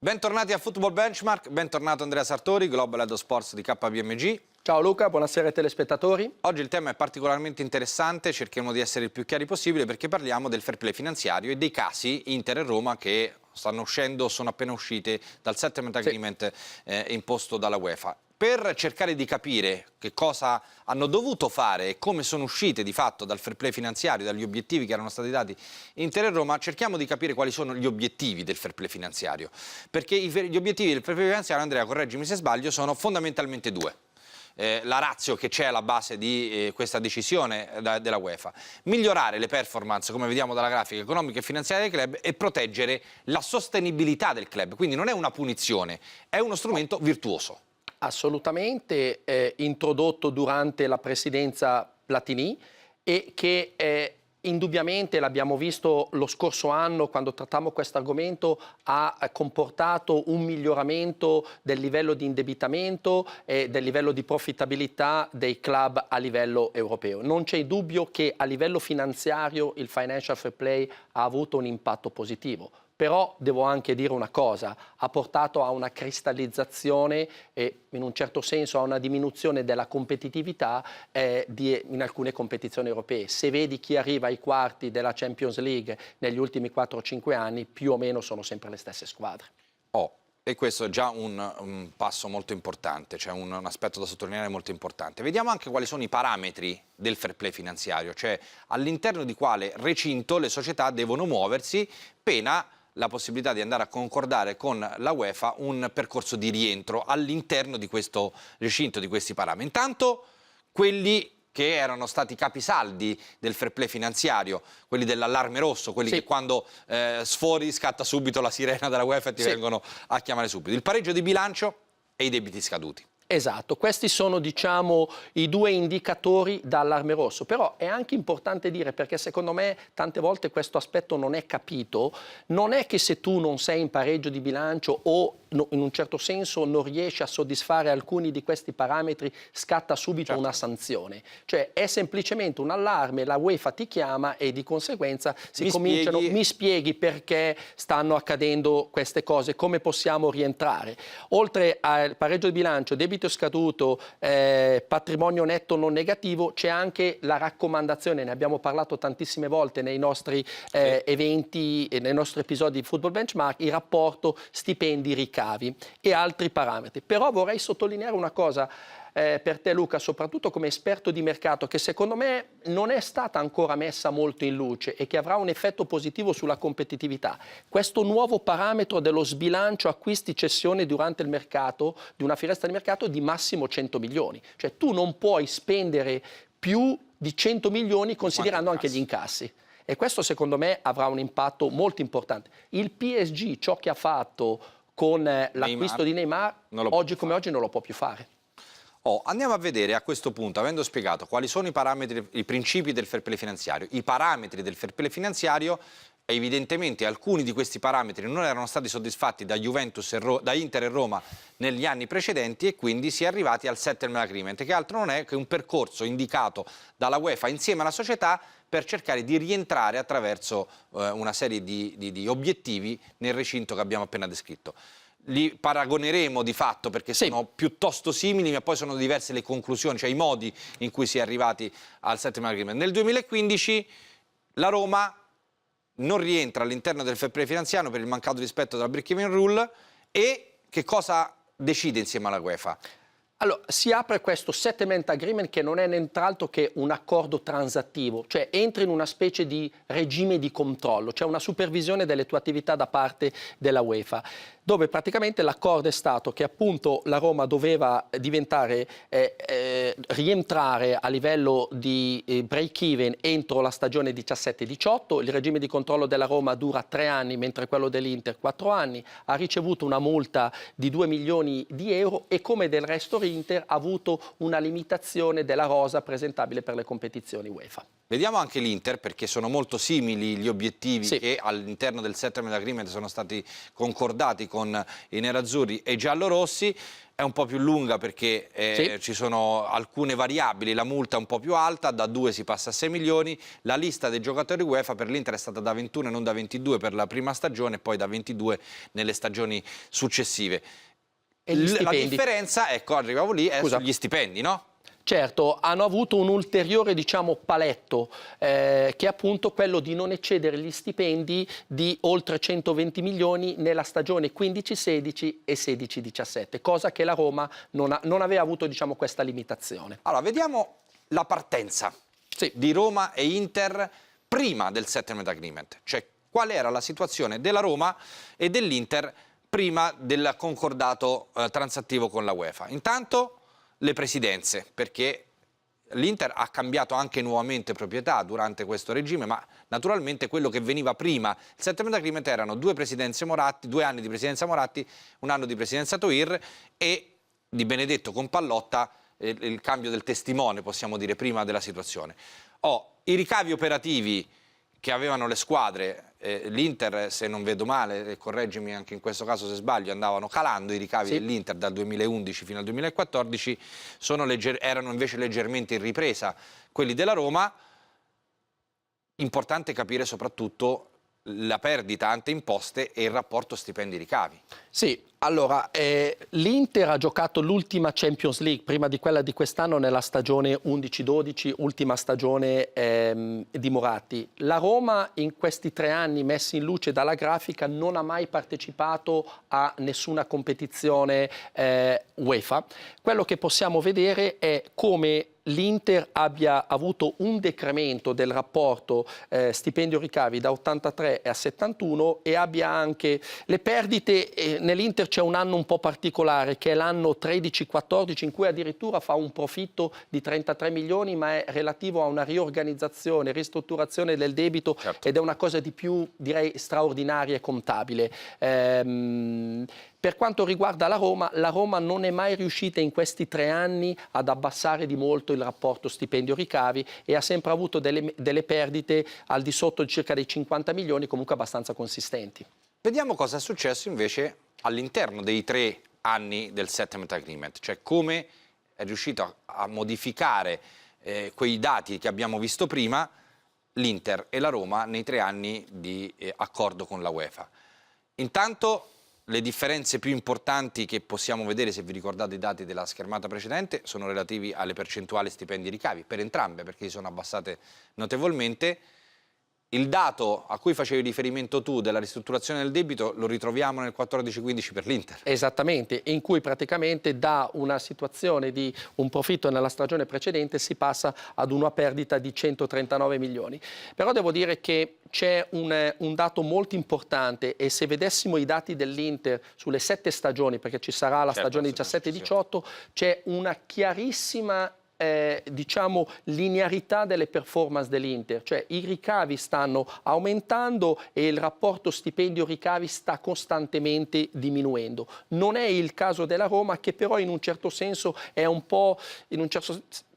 Bentornati a Football Benchmark, bentornato Andrea Sartori, Global Head of Sports di KPMG. Ciao Luca, buonasera ai telespettatori. Oggi il tema è particolarmente interessante, cerchiamo di essere il più chiari possibile perché parliamo del fair play finanziario e dei casi Inter e Roma che stanno uscendo, sono appena uscite dal settlement agreement imposto dalla UEFA. Per cercare di capire che cosa hanno dovuto fare e come sono uscite di fatto dal fair play finanziario, dagli obiettivi che erano stati dati Inter e Roma, cerchiamo di capire quali sono gli obiettivi del fair play finanziario. Perché gli obiettivi del fair play finanziario, Andrea, correggimi se sbaglio, sono fondamentalmente due. La ratio che c'è alla base di questa decisione della UEFA: migliorare le performance, come vediamo dalla grafica, economica e finanziaria del club e proteggere la sostenibilità del club. Quindi non è una punizione, è uno strumento virtuoso. Assolutamente, introdotto durante la presidenza Platini e che indubbiamente, l'abbiamo visto lo scorso anno quando trattammo questo argomento, ha comportato un miglioramento del livello di indebitamento e del livello di profittabilità dei club a livello europeo. Non c'è dubbio che a livello finanziario il financial fair play ha avuto un impatto positivo. Però devo anche dire una cosa: ha portato a una cristallizzazione e in un certo senso a una diminuzione della competitività in alcune competizioni europee. Se vedi chi arriva ai quarti della Champions League negli ultimi 4-5 anni, più o meno sono sempre le stesse squadre. E questo è già un passo molto importante, cioè un aspetto da sottolineare molto importante. Vediamo anche quali sono i parametri del fair play finanziario, cioè all'interno di quale recinto le società devono muoversi, pena la possibilità di andare a concordare con la UEFA un percorso di rientro all'interno di questo recinto, di questi parametri. Intanto quelli che erano stati capisaldi del fair play finanziario, quelli dell'allarme rosso, quelli che quando sfori scatta subito la sirena della UEFA e ti vengono a chiamare subito: il pareggio di bilancio e i debiti scaduti. Esatto, questi sono, diciamo, i due indicatori da allarme rosso. Però è anche importante dire, perché secondo me tante volte questo aspetto non è capito, non è che se tu non sei in pareggio di bilancio o in un certo senso non riesci a soddisfare alcuni di questi parametri scatta subito una sanzione. Cioè è semplicemente un allarme, la UEFA ti chiama e di conseguenza mi spieghi perché stanno accadendo queste cose, come possiamo rientrare. Oltre al pareggio di bilancio, debito scaduto, patrimonio netto non negativo, c'è anche la raccomandazione, ne abbiamo parlato tantissime volte nei nostri eventi e nei nostri episodi di Football Benchmark, il rapporto stipendi ricavi e altri parametri. Però vorrei sottolineare una cosa per te, Luca, soprattutto come esperto di mercato, che secondo me non è stata ancora messa molto in luce e che avrà un effetto positivo sulla competitività. Questo nuovo parametro dello sbilancio acquisti-cessione durante il mercato, di una finestra di mercato di massimo 100 milioni. Cioè tu non puoi spendere più di 100 milioni considerando anche gli incassi. E questo secondo me avrà un impatto molto importante. Il PSG, ciò che ha fatto con l'acquisto di Neymar, oggi come oggi non lo può più fare. Andiamo a vedere a questo punto, avendo spiegato quali sono i parametri, i principi del fair play finanziario, i parametri del fair play finanziario. Evidentemente alcuni di questi parametri non erano stati soddisfatti da Inter e Roma negli anni precedenti e quindi si è arrivati al settlement agreement, che altro non è che un percorso indicato dalla UEFA insieme alla società per cercare di rientrare attraverso una serie di obiettivi nel recinto che abbiamo appena descritto. Li paragoneremo di fatto perché sono piuttosto simili, ma poi sono diverse le conclusioni, cioè i modi in cui si è arrivati al settlement agreement. Nel 2015 la Roma non rientra all'interno del fair play finanziario per il mancato rispetto della break-even rule e che cosa decide insieme alla UEFA? Allora, si apre questo settlement agreement che non è nient'altro che un accordo transattivo, cioè entra in una specie di regime di controllo, cioè una supervisione delle tue attività da parte della UEFA, dove praticamente l'accordo è stato che appunto la Roma doveva rientrare a livello di break-even entro la stagione 17-18, il regime di controllo della Roma dura 3 anni mentre quello dell'Inter 4 anni, ha ricevuto una multa di 2 milioni di euro e come del resto l'Inter ha avuto una limitazione della rosa presentabile per le competizioni UEFA. Vediamo anche l'Inter perché sono molto simili gli obiettivi che all'interno del settlement agreement sono stati concordati con i nerazzurri e i giallorossi. è un po' più lunga perché Sì. ci sono alcune variabili, la multa è un po' più alta, da 2 si passa a 6 milioni, la lista dei giocatori UEFA per l'Inter è stata da 21 e non da 22 per la prima stagione e poi da 22 nelle stagioni successive. E gli La stipendi? differenza, ecco, arrivavo lì, è Scusa. sugli stipendi, no? Certo, hanno avuto un ulteriore, diciamo, paletto, che è appunto quello di non eccedere gli stipendi di oltre 120 milioni nella stagione 15-16 e 16-17, cosa che la Roma non aveva avuto, diciamo, questa limitazione. Allora, vediamo la partenza Sì. di Roma e Inter prima del settlement agreement, cioè qual era la situazione della Roma e dell'Inter prima del concordato transattivo con la UEFA. Intanto le presidenze, perché l'Inter ha cambiato anche nuovamente proprietà durante questo regime, ma naturalmente quello che veniva prima il settlement agreement erano 2 presidenze Moratti, 2 anni di presidenza Moratti, 1 anno di presidenza Toir e di Benedetto con Pallotta, il cambio del testimone, possiamo dire, prima della situazione. I ricavi operativi che avevano le squadre, l'Inter, se non vedo male, correggimi anche in questo caso se sbaglio, andavano calando i ricavi dell'Inter dal 2011 fino al 2014, erano invece leggermente in ripresa quelli della Roma. Importante capire soprattutto la perdita ante imposte e il rapporto stipendi-ricavi. Sì, allora, l'Inter ha giocato l'ultima Champions League, prima di quella di quest'anno, nella stagione 11-12, ultima stagione di Moratti. La Roma in questi 3 anni messi in luce dalla grafica non ha mai partecipato a nessuna competizione UEFA. Quello che possiamo vedere è come l'Inter abbia avuto un decremento del rapporto stipendio-ricavi da 83 a 71 e abbia anche le perdite. Nell'Inter c'è un anno un po' particolare che è l'anno 13-14 in cui addirittura fa un profitto di 33 milioni ma è relativo a una riorganizzazione, ristrutturazione del debito, ed è una cosa di più, direi, straordinaria e contabile. Per quanto riguarda la Roma non è mai riuscita in questi 3 anni ad abbassare di molto il rapporto stipendio-ricavi e ha sempre avuto delle perdite al di sotto di circa dei 50 milioni, comunque abbastanza consistenti. Vediamo cosa è successo invece all'interno dei 3 anni del settlement agreement, cioè come è riuscito a modificare quei dati che abbiamo visto prima l'Inter e la Roma nei 3 anni di accordo con la UEFA. Intanto le differenze più importanti che possiamo vedere, se vi ricordate i dati della schermata precedente, sono relativi alle percentuali stipendi-ricavi, per entrambe, perché si sono abbassate notevolmente. Il dato a cui facevi riferimento tu della ristrutturazione del debito lo ritroviamo nel 14-15 per l'Inter. Esattamente, in cui praticamente da una situazione di un profitto nella stagione precedente si passa ad una perdita di 139 milioni. Però devo dire che c'è un dato molto importante e se vedessimo i dati dell'Inter sulle 7 stagioni, perché ci sarà la stagione 17-18, c'è una chiarissima diciamo linearità delle performance dell'Inter, cioè i ricavi stanno aumentando e il rapporto stipendio-ricavi sta costantemente diminuendo. Non è il caso della Roma, che però in un certo senso è un po',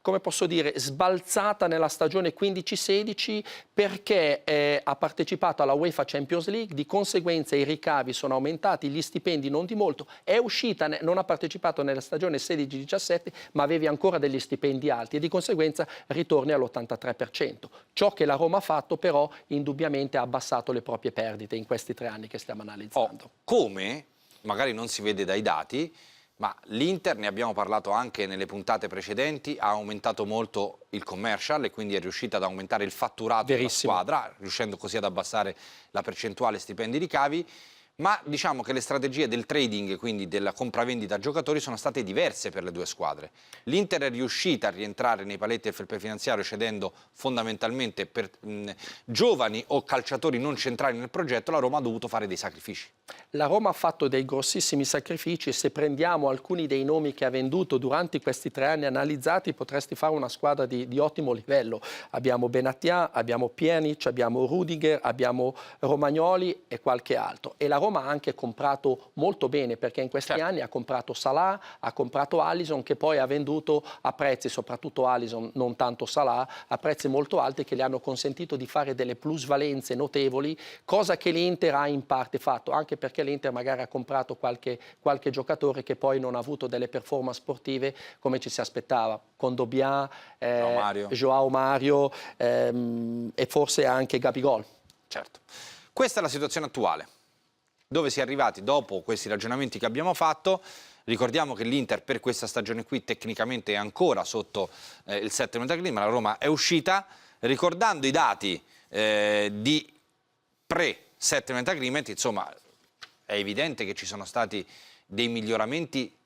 come posso dire, sbalzata nella stagione 15-16 perché ha partecipato alla UEFA Champions League, di conseguenza i ricavi sono aumentati, gli stipendi non di molto, è uscita, non ha partecipato nella stagione 16-17 ma avevi ancora degli stipendi alti e di conseguenza ritorni all'83%. Ciò che la Roma ha fatto però indubbiamente ha abbassato le proprie perdite in questi 3 anni che stiamo analizzando. Come, magari non si vede dai dati, ma l'Inter, ne abbiamo parlato anche nelle puntate precedenti, ha aumentato molto il commercial e quindi è riuscita ad aumentare il fatturato della squadra, riuscendo così ad abbassare la percentuale stipendi-ricavi. Ma diciamo che le strategie del trading, quindi della compravendita a giocatori, sono state diverse per le 2 squadre. L'Inter è riuscita a rientrare nei paletti del fair play finanziario cedendo fondamentalmente per giovani o calciatori non centrali nel progetto, la Roma ha dovuto fare dei sacrifici. La Roma ha fatto dei grossissimi sacrifici e se prendiamo alcuni dei nomi che ha venduto durante questi 3 anni analizzati potresti fare una squadra di ottimo livello. Abbiamo Benatia, abbiamo Pjanic, abbiamo Rudiger, abbiamo Romagnoli e qualche altro. E la Roma ha anche comprato molto bene, perché in questi anni ha comprato Salah, ha comprato Alisson, che poi ha venduto a prezzi, soprattutto Alisson, non tanto Salah, a prezzi molto alti che gli hanno consentito di fare delle plusvalenze notevoli, cosa che l'Inter ha in parte fatto, anche perché l'Inter magari ha comprato qualche giocatore che poi non ha avuto delle performance sportive come ci si aspettava, con Dobbia, Joao Mario e forse anche Gabigol. Certo. Questa è la situazione attuale, dove si è arrivati dopo questi ragionamenti che abbiamo fatto. Ricordiamo che l'Inter per questa stagione qui tecnicamente è ancora sotto il 7 Metaclima, la Roma è uscita. Ricordando i dati di pre-7 Metagreement, insomma, è evidente che ci sono stati dei miglioramenti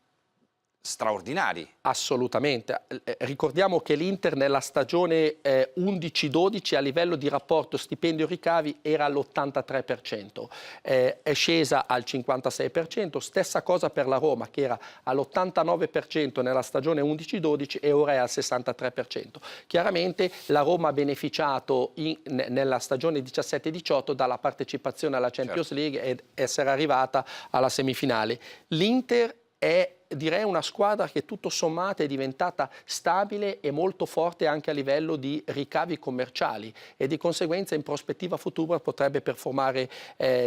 straordinari. Assolutamente. Ricordiamo che l'Inter nella stagione 11-12 a livello di rapporto stipendio-ricavi era all'83%, è scesa al 56%, stessa cosa per la Roma che era all'89% nella stagione 11-12 e ora è al 63%. Chiaramente la Roma ha beneficiato nella stagione 17-18 dalla partecipazione alla Champions League ed essere arrivata alla semifinale. L'Inter è, direi, una squadra che tutto sommato è diventata stabile e molto forte anche a livello di ricavi commerciali e di conseguenza in prospettiva futura potrebbe performare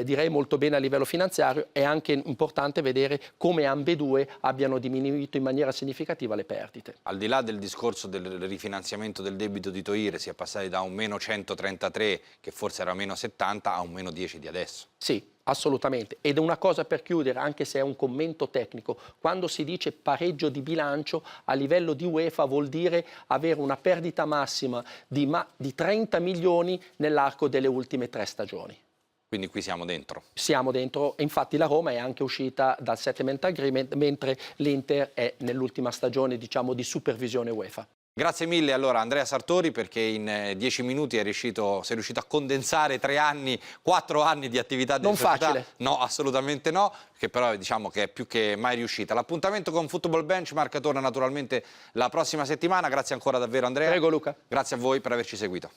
direi molto bene a livello finanziario. È anche importante vedere come ambedue abbiano diminuito in maniera significativa le perdite. Al di là del discorso del rifinanziamento del debito di Toire, si è passati da un meno 133 che forse era meno 70 a un meno 10 di adesso. Sì. Assolutamente. Ed è una cosa per chiudere, anche se è un commento tecnico, quando si dice pareggio di bilancio a livello di UEFA vuol dire avere una perdita massima di 30 milioni nell'arco delle ultime 3 stagioni. Quindi qui siamo dentro. Siamo dentro, infatti la Roma è anche uscita dal settlement agreement, mentre l'Inter è nell'ultima stagione, diciamo, di supervisione UEFA. Grazie mille allora Andrea Sartori, perché in 10 minuti sei riuscito a condensare 3 anni, 4 anni di attività di società. Non facile. No, assolutamente no, che però diciamo che è più che mai riuscita. L'appuntamento con Football Benchmark torna naturalmente la prossima settimana. Grazie ancora davvero Andrea. Prego Luca. Grazie a voi per averci seguito.